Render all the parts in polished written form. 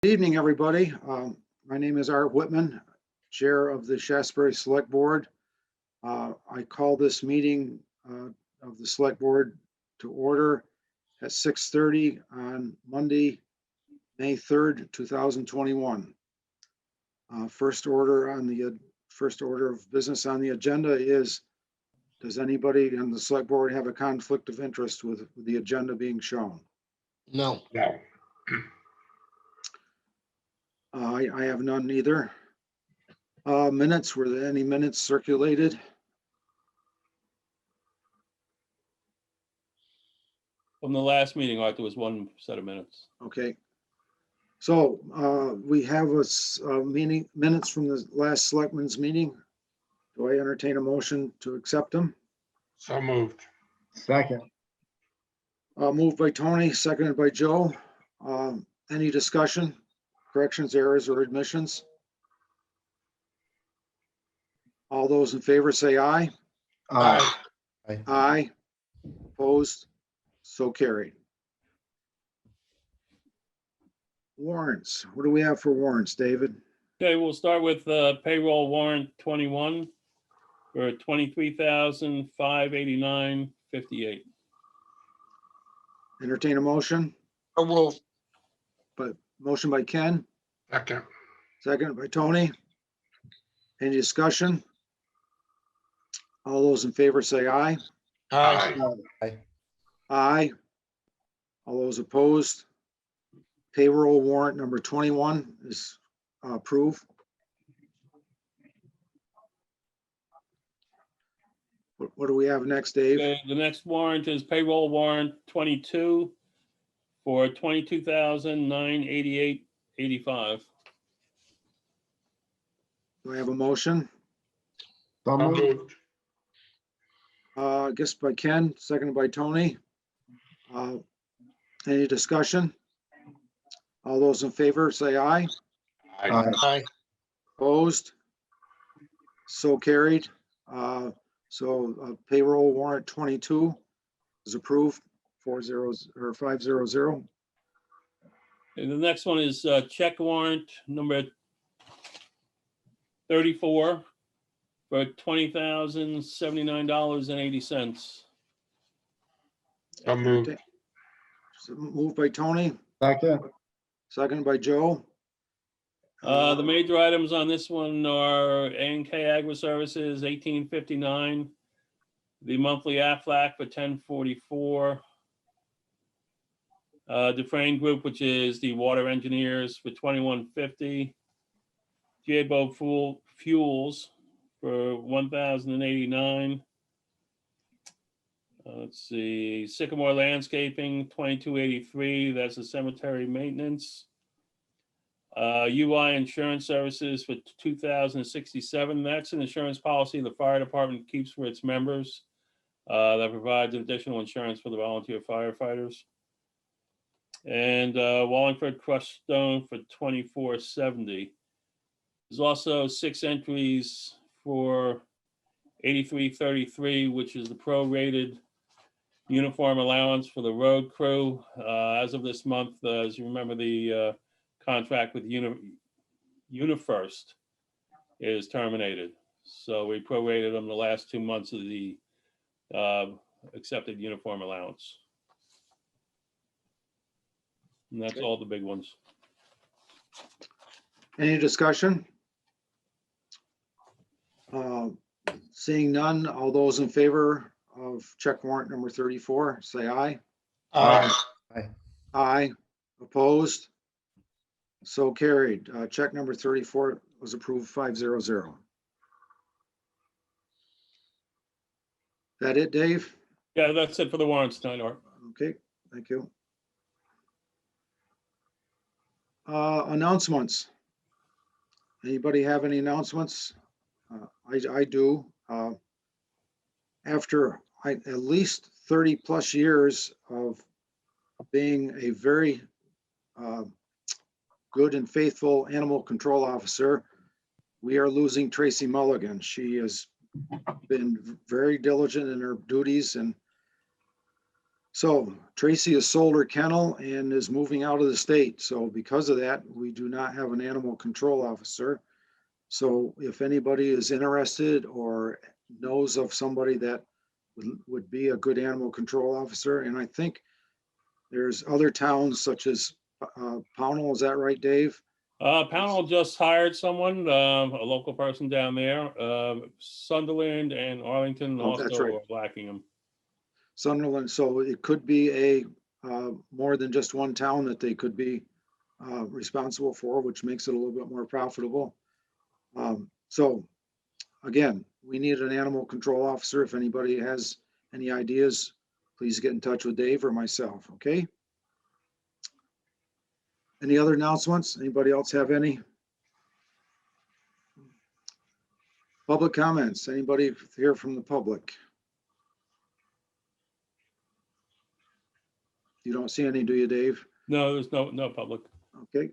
Good evening, everybody. My name is Art Whitman, Chair of the Shasberry Select Board. I call this meeting of the Select Board to order at 6:30 on Monday, May 3rd, 2021. First order of business on the agenda is, does anybody on the Select Board have a conflict of interest with the agenda being shown? No. No. I have none either. Minutes, were there any minutes circulated? From the last meeting, Art, there was one set of minutes. Okay. So we have minutes from the last selectmen's meeting. Do I entertain a motion to accept them? So moved. Second. Moved by Tony, seconded by Joe. Any discussion, corrections, errors, or admissions? All those in favor say aye. Aye. Aye. Opposed? So carried. Warrants. What do we have for warrants, David? Okay, we'll start with payroll warrant 21 for $23,589.58. Entertain a motion. So moved. Motion by Ken, Second. second by Tony. Any discussion? All those in favor say aye. Aye. Aye. All those opposed? Payroll warrant number 21 is approved. What do we have next, Dave? Okay, the next warrant is payroll warrant 22 for $22,988.85. Do I have a motion? So So moved. moved. I guess by Ken, seconded by Tony. Any discussion? All those in favor say aye. Aye. Aye. Opposed? So carried. Payroll warrant 22 is approved, 500. And the next one is check warrant number 34 for $20,079.80. So moved. Moved by Tony, Second. seconded by Joe. The major items on this one are A&K Agri Services, $18.59. The monthly Aflac for $10.44. Dufresne Group, which is the water engineers, for $21.50. Jabo Fuels for $1,089. Let's see, Sycamore Landscaping, $22.83. That's the cemetery maintenance. UI Insurance Services for $2,067. That's an insurance policy the fire department keeps for its members that provides additional insurance for the volunteer firefighters. And Wallingford Crushed Stone for $24.70. There's also 6 entries for $83.33, which is the prorated uniform allowance for the road crew. As of this month, as you remember, the contract with UniFirst is terminated. So we prorated them the last 2 months of the accepted uniform allowance. And that's all the big ones. Any discussion? Seeing none, all those in favor of check warrant number 34, say aye. Aye. Aye. Opposed? So carried. Check number 34 was approved 500. That it, Dave? Yeah, that's it for the warrants tonight, Art. Okay, thank you. Announcements. Anybody have any announcements? I do. After at least 30 plus years of being a very good and faithful animal control officer, we are losing Tracy Mulligan. She has been very diligent in her duties, and So Tracy has sold her kennel and is moving out of the state. So because of that, we do not have an animal control officer. So if anybody is interested or knows of somebody that would be a good animal control officer, and I think there's other towns such as Pownell, is that right, Dave? Pownell just hired someone, a local person down there. Sunderland and Arlington Oh, that's also right. are lacking them. Sunderland, so it could be a more than just one town that they could be responsible for, which makes it a little bit more profitable. So again, we need an animal control officer. If anybody has any ideas, please get in touch with Dave or myself, okay? Any other announcements? Anybody else have any? Public comments? Anybody here from the public? You don't see any, do you, Dave? No, there's no public. Okay.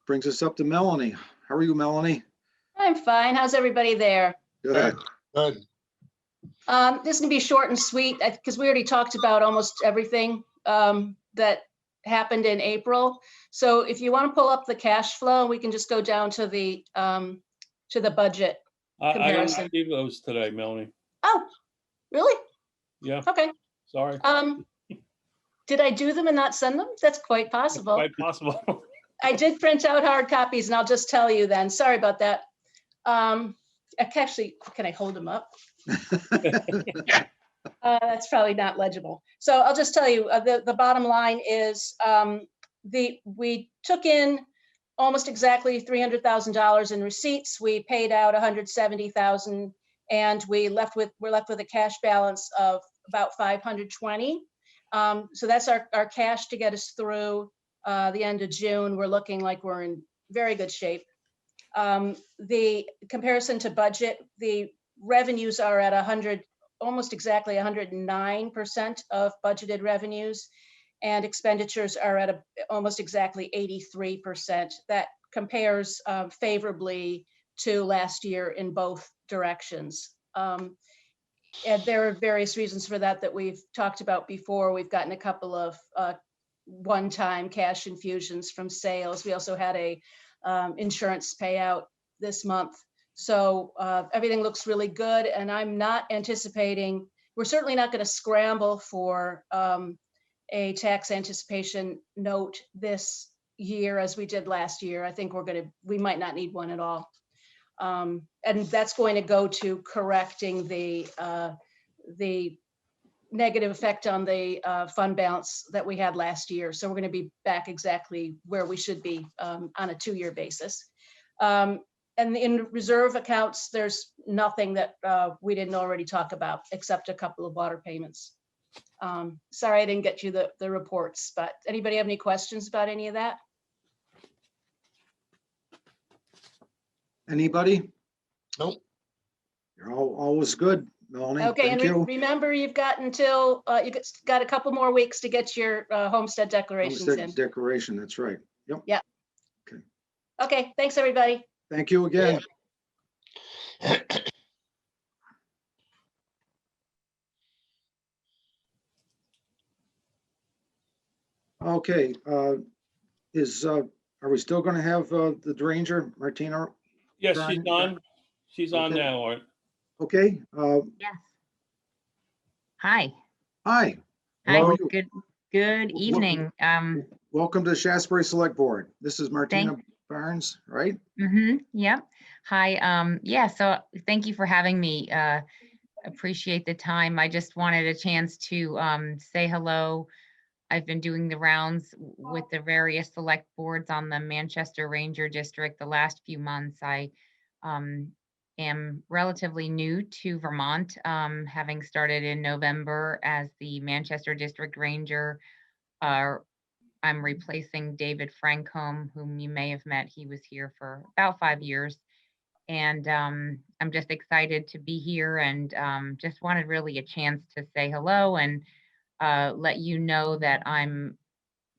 Brings us up to Melanie. How are you, Melanie? I'm fine. How's everybody there? Good. Good. This is gonna be short and sweet because we already talked about almost everything that happened in April. So if you want to pull up the cash flow, we can just go down to the budget. I don't Comparison. receive those today, Melanie. Oh, really? Yeah, Okay. sorry. Did I do them and not send them? That's quite possible. Quite possible. I did print out hard copies and I'll just tell you then. Sorry about that. Actually, can I hold them up? That's probably not legible. So I'll just tell you, the bottom line is we took in almost exactly $300,000 in receipts. We paid out $170,000 and we're left with a cash balance of about $520,000. So that's our cash to get us through the end of June. We're looking like we're in very good shape. The comparison to budget, the revenues are at 100, almost exactly 109% of budgeted revenues, and expenditures are at almost exactly 83%. That compares favorably to last year in both directions. And there are various reasons for that we've talked about before. We've gotten a couple of one-time cash infusions from sales. We also had a insurance payout this month. So everything looks really good, and I'm not anticipating, we're certainly not going to scramble for a tax anticipation note this year as we did last year. I think we might not need one at all. And that's going to go to correcting the negative effect on the fund balance that we had last year. So we're going to be back exactly where we should be on a 2-year basis. And in reserve accounts, there's nothing that we didn't already talk about except a couple of water payments. Sorry, I didn't get you the reports, but anybody have any questions about any of that? Anybody? Nope. You're always good, Melanie. Okay, Thank and you. remember, you've got until, got a couple more weeks to get your homestead declarations in. Homestead declaration, that's right. Yep. Okay, thanks, everybody. Thank you again. Okay, are we still gonna have the Ranger, Martina? Yes, she's Brian? on. She's on Okay. now, Art. Okay, Yes. Hi. hi, Hi. How are you? Good evening. welcome to the Shasberry Select Board. This is Martina Barnes, right? Yep. Hi. Yeah, so thank you for having me. Appreciate the time. I just wanted a chance to say hello. I've been doing the rounds with the various select boards on the Manchester Ranger District the last few months. I am relatively new to Vermont, having started in November as the Manchester District Ranger. I'm replacing David Francombe, whom you may have met. He was here for about 5 years. And I'm just excited to be here and just wanted really a chance to say hello and let you know that I'm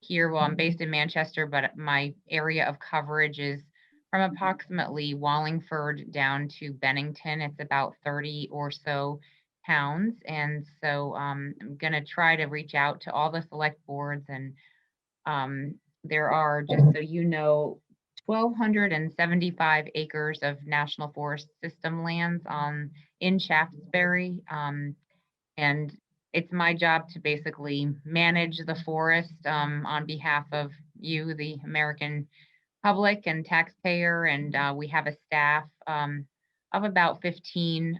here. Well, I'm based in Manchester, but my area of coverage is from approximately Wallingford down to Bennington. It's about 30 or so towns. And so I'm going to try to reach out to all the select boards. And there are, just so you know, 1,275 acres of National Forest System lands in Shaftesbury. And it's my job to basically manage the forest on behalf of you, the American public and taxpayer. And we have a staff of about 15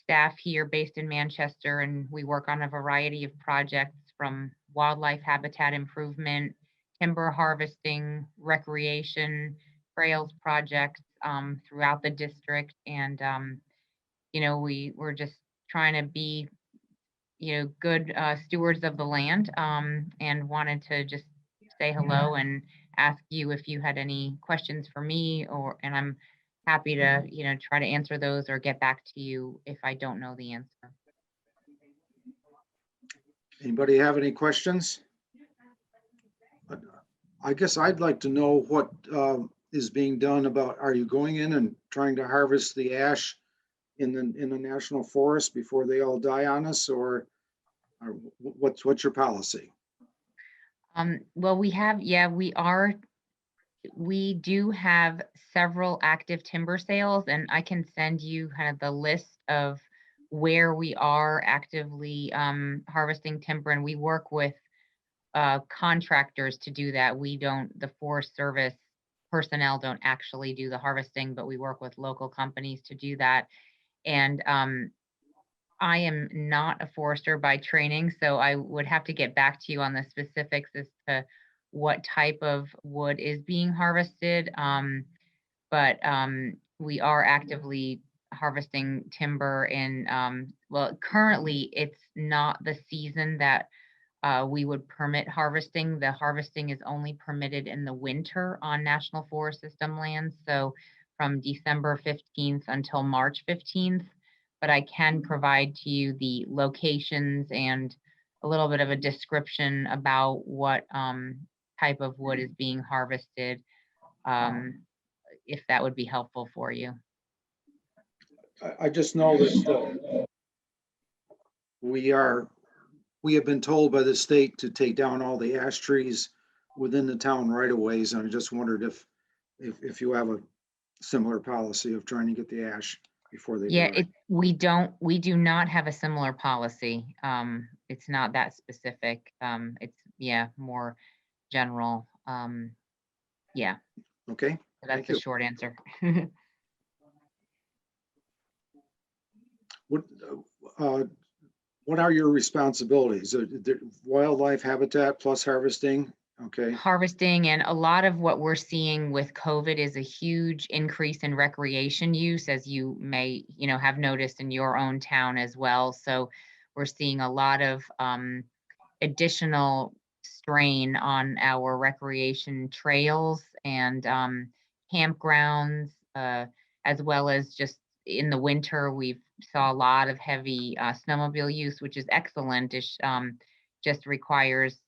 staff here based in Manchester, and we work on a variety of projects from wildlife habitat improvement, timber harvesting, recreation, trails projects throughout the district. And, we're just trying to be, good stewards of the land, and wanted to just say hello and ask you if you had any questions for me, and I'm happy to, try to answer those or get back to you if I don't know the answer. Anybody have any questions? I guess I'd like to know what is being done about, are you going in and trying to harvest the ash in the national forest before they all die on us, or what's your policy? Well, we do have several active timber sales, and I can send you kind of the list of where we are actively harvesting timber, and we work with contractors to do that. The Forest Service personnel don't actually do the harvesting, but we work with local companies to do that. And I am not a forester by training, so I would have to get back to you on the specifics as to what type of wood is being harvested. But we are actively harvesting timber currently it's not the season that we would permit harvesting. The harvesting is only permitted in the winter on National Forest System lands. So from December 15th until March 15th, but I can provide to you the locations and a little bit of a description about what type of wood is being harvested, if that would be helpful for you. I just know that we have been told by the state to take down all the ash trees within the town right of ways, and I just wondered if you have a similar policy of trying to get the ash before they die. We do not have a similar policy. It's not that specific. It's more general. Okay. So that's the short answer. What are your responsibilities? The wildlife habitat plus harvesting? Okay. Harvesting, and a lot of what we're seeing with COVID is a huge increase in recreation use, as you may, have noticed in your own town as well. So we're seeing a lot of additional strain on our recreation trails and campgrounds, as well as just in the winter, we've saw a lot of heavy snowmobile use, which is excellent. It just requires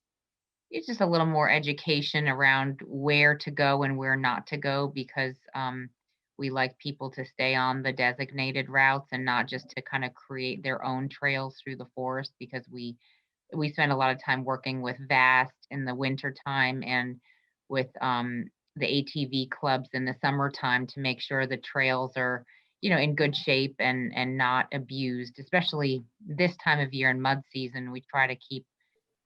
it's just a little more education around where to go and where not to go, because we like people to stay on the designated routes and not just to kind of create their own trails through the forest, because we spend a lot of time working with VAST in the winter time and with the ATV clubs in the summertime to make sure the trails are, in good shape and not abused, especially this time of year in mud season. We try to keep,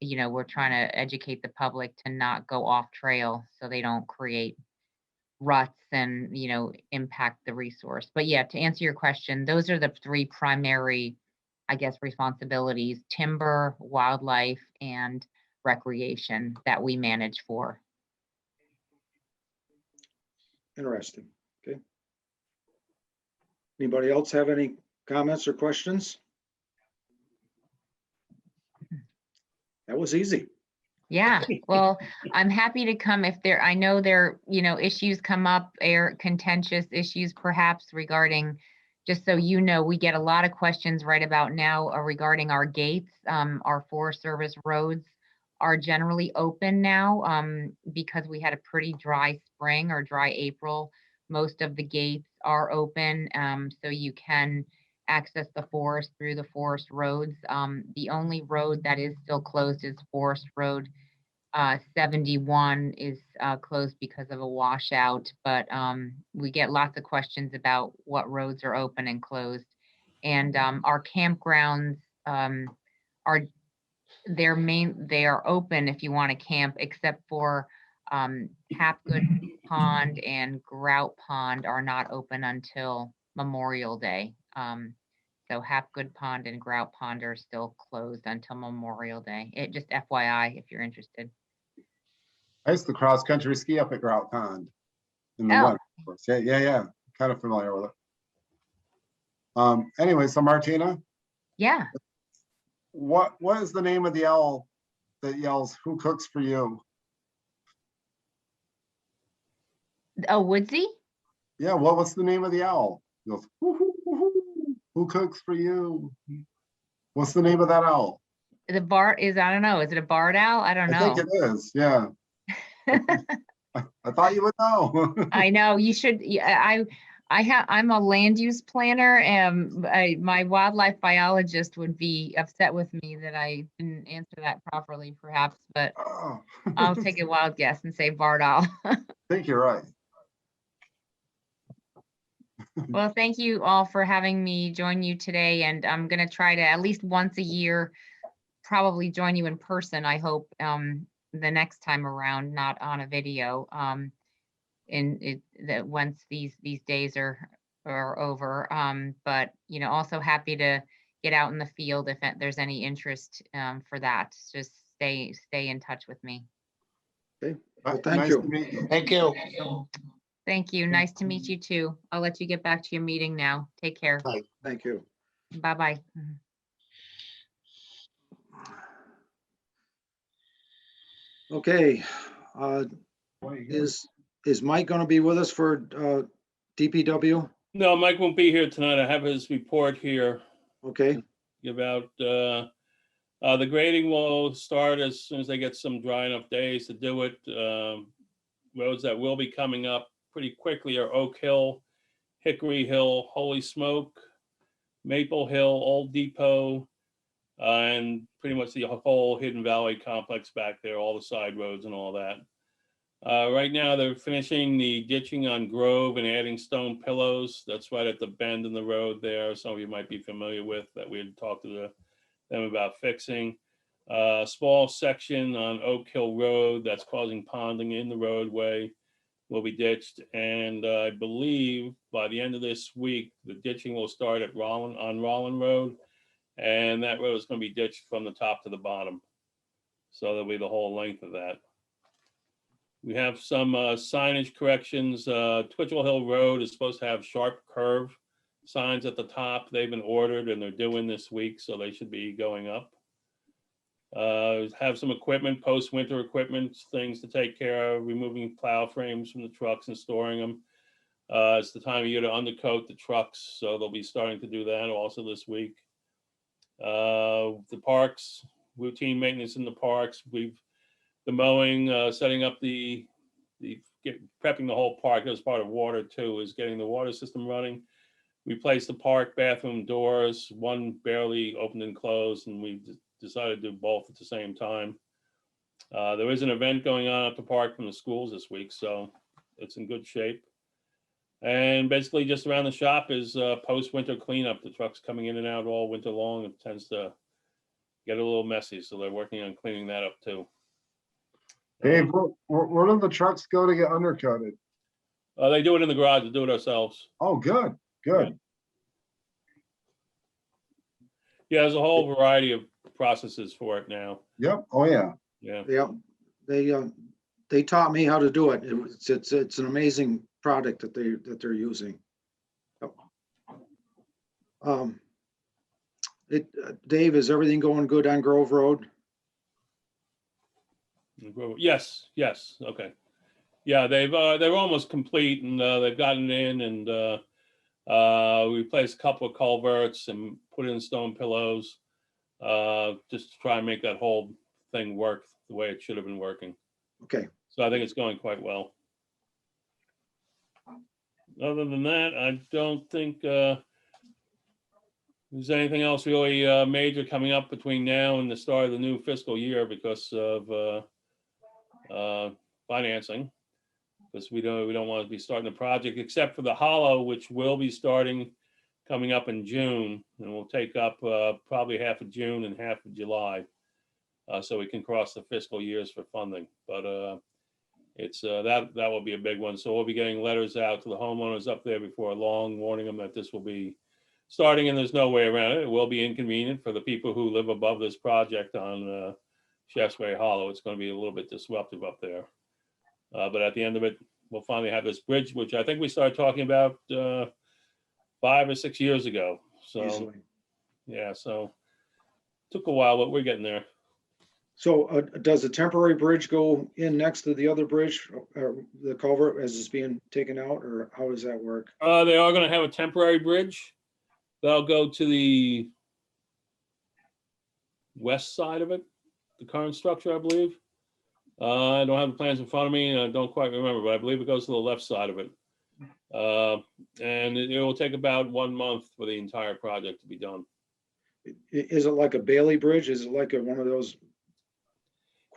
we're trying to educate the public to not go off trail so they don't create ruts and, impact the resource. But yeah, to answer your question, those are the three primary, I guess, responsibilities: timber, wildlife, and recreation that we manage for. Interesting. Okay. Anybody else have any comments or questions? That was easy. Yeah, well, I'm happy to come if I know there, issues come up, contentious issues perhaps regarding, just so you know, we get a lot of questions right about now regarding our gates. Our Forest Service roads are generally open now because we had a pretty dry spring or dry April. Most of the gates are open, so you can access the forest through the forest roads. The only road that is still closed is Forest Road. 71 is closed because of a washout, but we get lots of questions about what roads are open and closed. And our campgrounds are they are open if you want to camp, except for Hapgood Pond and Grout Pond are not open until Memorial Day. So Hapgood Pond and Grout Pond are still closed until Memorial Day. It just FYI if you're interested. I used to cross-country ski up at Grout Pond in the Oh. winter. Of course. Yeah. Kind of familiar with it. Anyway, so Martina, Yeah. what is the name of the owl that yells, "Who cooks for you"? Oh, Woodsy? Yeah, what's the name of the owl? He goes, "Hoo, hoo, hoo, hoo. Who cooks for you?" What's the name of that owl? The bar is, I don't know. Is it a barred owl? I don't I know. think it is, yeah. I thought you would know. I know you should. Yeah, I'm a land use planner, and my wildlife biologist would be upset with me that I didn't answer that properly, perhaps. But Oh, I'll take a wild guess and say barred owl. I think you're right. Well, thank you all for having me join you today, and I'm gonna try to at least once a year, probably join you in person. I hope the next time around, not on a video. That once these days are over. But also happy to get out in the field if there's any interest for that. Just stay in touch with me. Okay, well, thank Nice you. to meet you. Thank you. Thank you. Nice to meet you too. I'll let you get back to your meeting now. Take care. Bye. Thank you. Bye-bye. Okay, is Mike gonna be with us for DPW? No, Mike won't be here tonight. I have his report here Okay, about the grading will start as soon as they get some dry enough days to do it. Roads that will be coming up pretty quickly are Oak Hill, Hickory Hill, Holy Smoke, Maple Hill, Old Depot, and pretty much the whole Hidden Valley complex back there, all the side roads and all that. Right now, they're finishing the ditching on Grove and adding stone pillows. That's right at the bend in the road there. Some of you might be familiar with that. We had talked to them about fixing. Small section on Oak Hill Road that's causing ponding in the roadway will be ditched. And I believe by the end of this week, the ditching will start at Rollin Road. And that road is going to be ditched from the top to the bottom. So that'll be the whole length of that. We have some signage corrections. Twitchell Hill Road is supposed to have sharp curve signs at the top. They've been ordered and they're due in this week, so they should be going up. Have some equipment, post-winter equipment, things to take care of, removing plow frames from the trucks and storing them. It's the time of year to undercoat the trucks, so they'll be starting to do that also this week. The parks, routine maintenance in the parks. The mowing, setting up prepping the whole park as part of water too, is getting the water system running. Replace the park bathroom doors, one barely opened and closed, and we decided to do both at the same time. There is an event going on at the park from the schools this week, so it's in good shape. And basically just around the shop is post-winter cleanup. The trucks coming in and out all winter long. It tends to get a little messy, so they're working on cleaning that up too. Dave, where do the trucks go to get undercoated? They do it in the garage. We do it ourselves. Oh, good. Yeah, there's a whole variety of processes for it now. Yep. Oh, yeah. Yeah. they taught me how to do it. It's an amazing product that they're using. Dave, is everything going good on Grove Road? Yes. Okay. Yeah, they're almost complete, and they've gotten in, and we replaced a couple of culverts and put in stone pillows, just to try and make that whole thing work the way it should have been working. Okay, So I think it's going quite well. Other than that, I don't think Is there anything else really major coming up between now and the start of the new fiscal year because of financing? Because we don't want to be starting the project except for the hollow, which will be starting coming up in June, and will take up probably half of June and half of July, so we can cross the fiscal years for funding. But it's that will be a big one. So we'll be getting letters out to the homeowners up there before long, warning them that this will be starting, and there's no way around it. It will be inconvenient for the people who live above this project on Shaftesbury Hollow. It's going to be a little bit disruptive up there. But at the end of it, we'll finally have this bridge, which I think we started talking about 5 or 6 years ago. So, Easily. yeah, so took a while, but we're getting there. So does the temporary bridge go in next to the other bridge, the culvert as it's being taken out, or how does that work? They are going to have a temporary bridge. They'll go to the west side of it, the current structure, I believe. I don't have the plans in front of me, and I don't quite remember, but I believe it goes to the left side of it. And it will take about 1 month for the entire project to be done. Is it like a Bailey Bridge? Is it like one of those?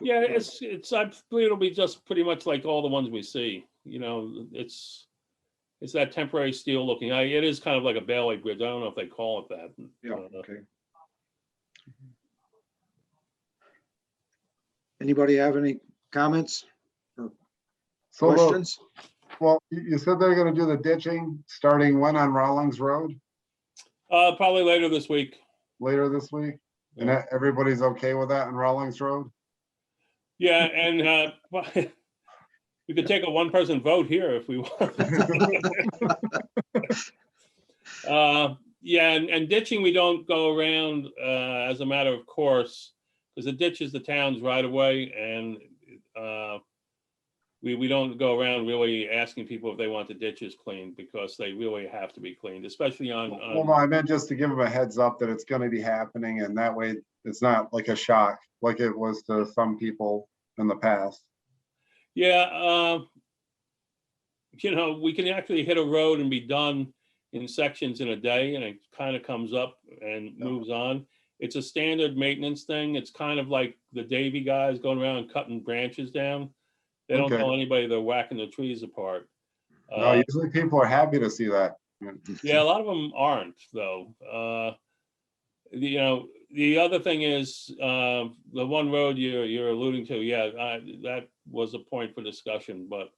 Yeah, it's. I believe it'll be just pretty much like all the ones we see. You know, it's that temporary steel looking. It is kind of like a Bailey Bridge. I don't know if they call it that. Yeah, okay. Anybody have any comments or So, questions? well, you said they're gonna do the ditching starting when on Rawlings Road Probably later this week. later this week? And everybody's okay with that on Rawlings Road? Yeah, and we could take a one-person vote here if we want. Yeah, and ditching, we don't go around as a matter of course, because the ditch is the town's right of way, and we don't go around really asking people if they want the ditches cleaned, because they really have to be cleaned, especially on. Well, no, I meant just to give them a heads up that it's gonna be happening, and that way it's not like a shock like it was to some people in the past. Yeah, you know, we can actually hit a road and be done in sections in a day, and it kind of comes up and moves on. It's a standard maintenance thing. It's kind of like the Davy guys going around cutting branches down. They don't Okay. tell anybody they're whacking the trees apart. No, usually people are happy to see that. Yeah, a lot of them aren't, though. You know, the other thing is the one road you're alluding to. Yeah, that was a point for discussion, but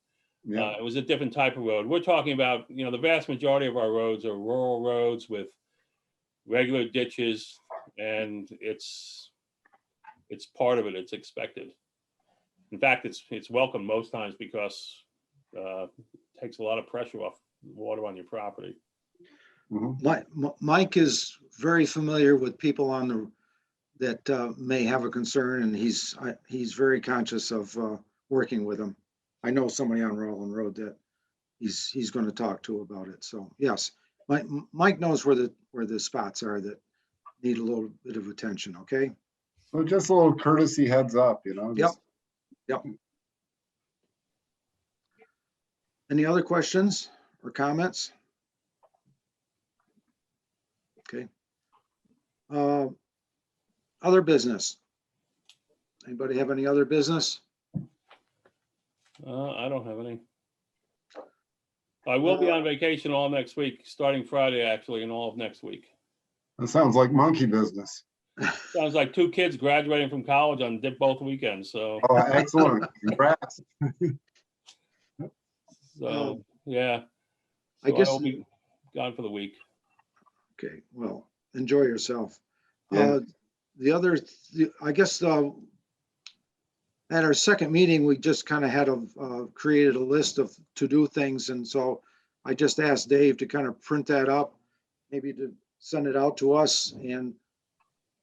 Yeah, it was a different type of road. We're talking about, you know, the vast majority of our roads are rural roads with regular ditches, and it's part of it. It's expected. In fact, it's welcome most times because it takes a lot of pressure off water on your property. mhm. Mike is very familiar with people on that may have a concern, and he's very conscious of working with them. I know somebody on Rowland Road that he's going to talk to about it. So yes, Mike knows where the spots are that need a little bit of attention. Okay. So just a little courtesy heads up, you know? Yep. just- Any other questions or comments? Okay. Other business. Anybody have any other business? I don't have any. I will be on vacation all next week, starting Friday, actually, and all of next week. That sounds like monkey business. Sounds like 2 kids graduating from college on both weekends, so, Oh, excellent. Congrats. yeah. I So guess, I'll be gone for the week. okay, well, enjoy yourself. Yeah. I guess, at our second meeting, we just kind of had created a list of to-do things. And so I just asked Dave to kind of print that up, maybe to send it out to us, and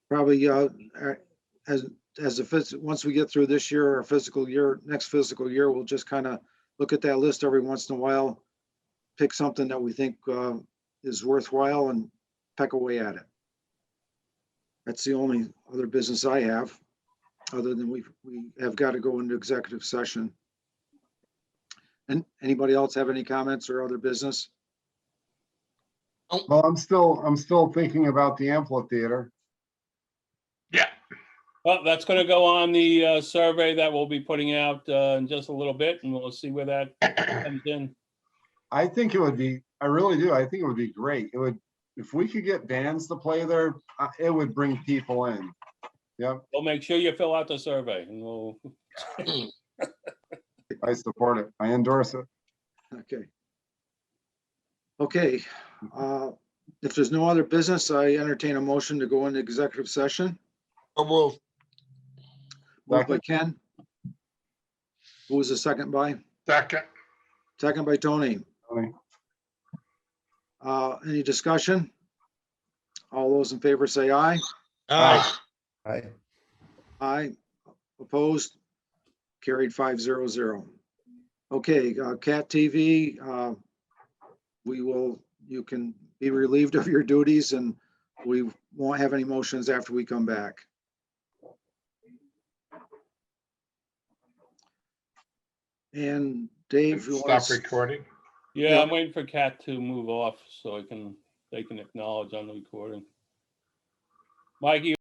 probably once we get through this year, our fiscal year, next fiscal year, we'll just kind of look at that list every once in a while, pick something that we think is worthwhile and peck away at it. That's the only other business I have, other than we have got to go into executive session. And anybody else have any comments or other business? Well, I'm still thinking about the amphitheater. Yeah, Well, that's gonna go on the survey that we'll be putting out in just a little bit, and we'll see where that comes in. I think it would be, I really do. I think it would be great. It would, if we could get bands to play there, it would bring people in. Yep, We'll make sure you fill out the survey, and we'll, I support it. I endorse it. Okay. Okay, if there's no other business, I entertain a motion to go into executive session. so move. Moved by Ken. Who was the second by? Second. Second by Tony. Tony. Any discussion? All those in favor say aye. Aye. Aye. Aye. Opposed? Carried 500. Okay, Cat TV, you can be relieved of your duties and we won't have any motions after we come back. And Dave, you want Stop recording. yeah, I'm waiting for Kat to move off so they can acknowledge on the recording. Mikey,